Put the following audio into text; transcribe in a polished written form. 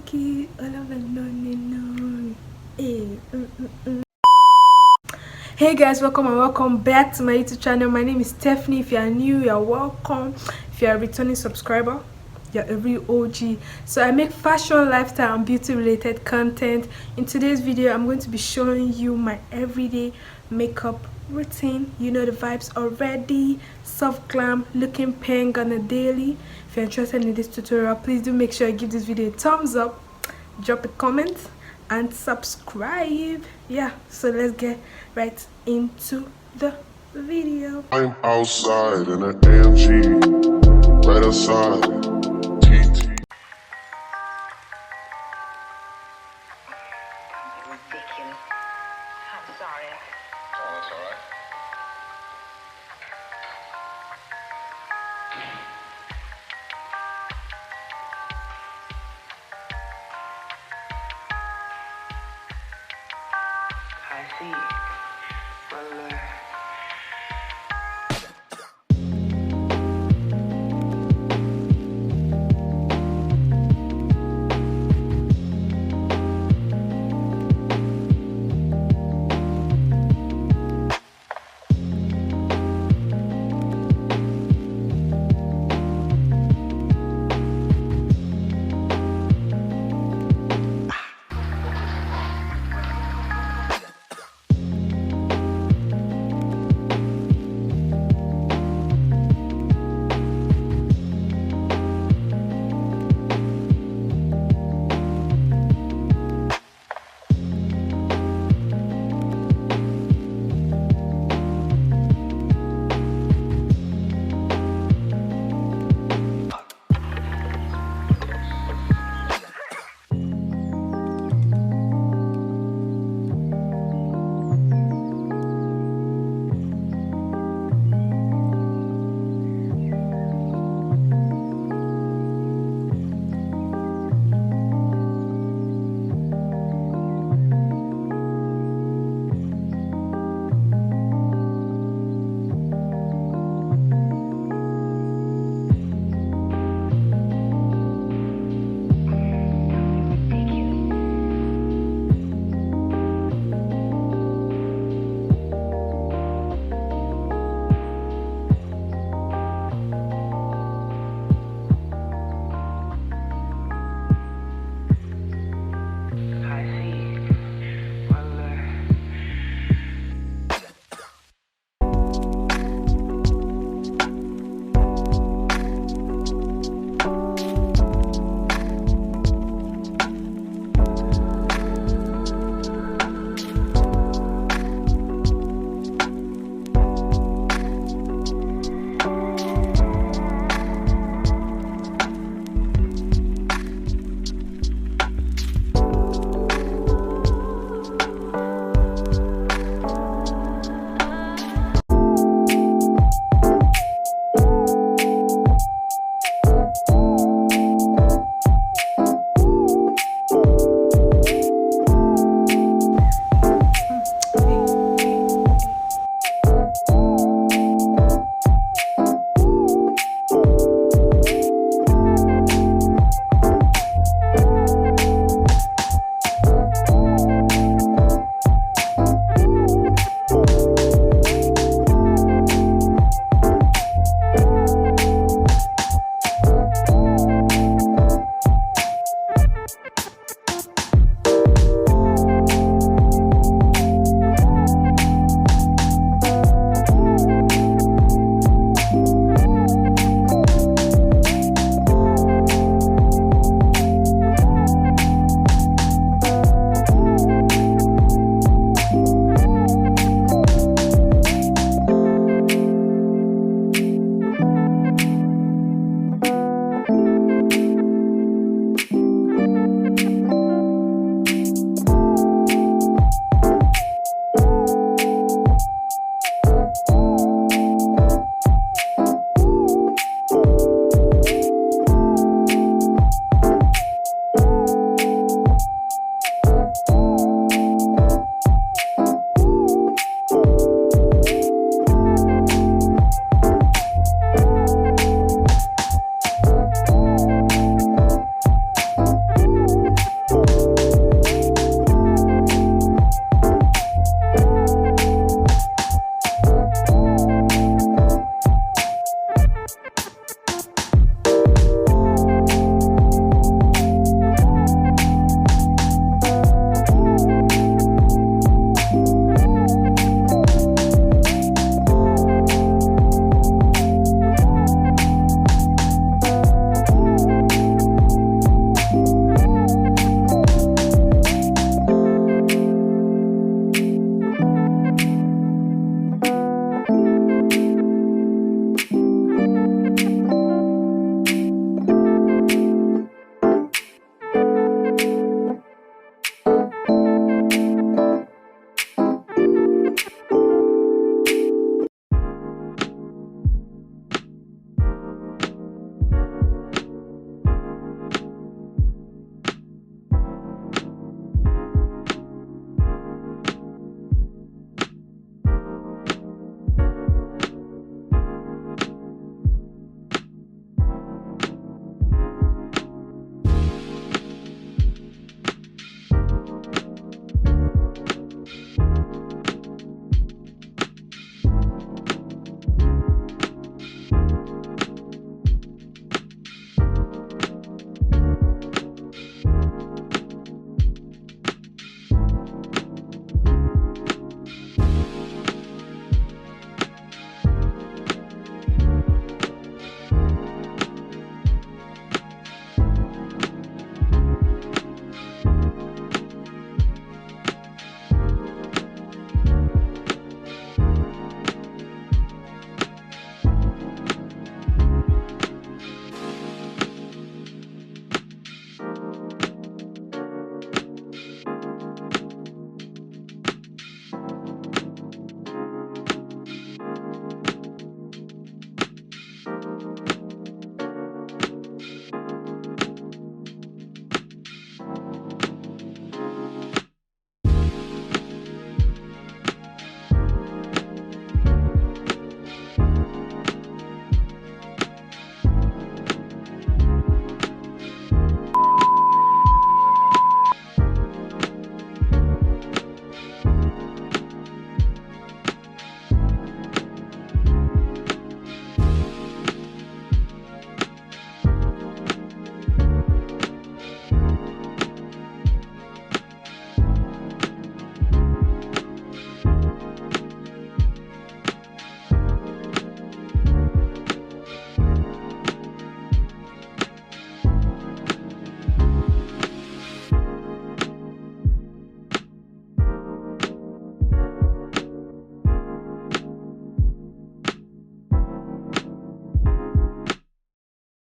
Kiki, all of a no. Hey guys, welcome and welcome back to my YouTube channel. My name is Stephanie. If you are new, you're welcome. If you're a returning subscriber, you're a real OG. So I make fashion, lifestyle and beauty related content. In today's video, I'm going to be showing you my everyday makeup routine. You know the vibes already. Soft glam, looking pink on a daily. If you're interested in this tutorial, please do make sure you give this video a thumbs up, drop a comment and subscribe. Yeah, so let's get right into the video. I'm outside in an AMG, right outside, TT. Ridiculous. I'm sorry. Oh, that's all right. I see. Well,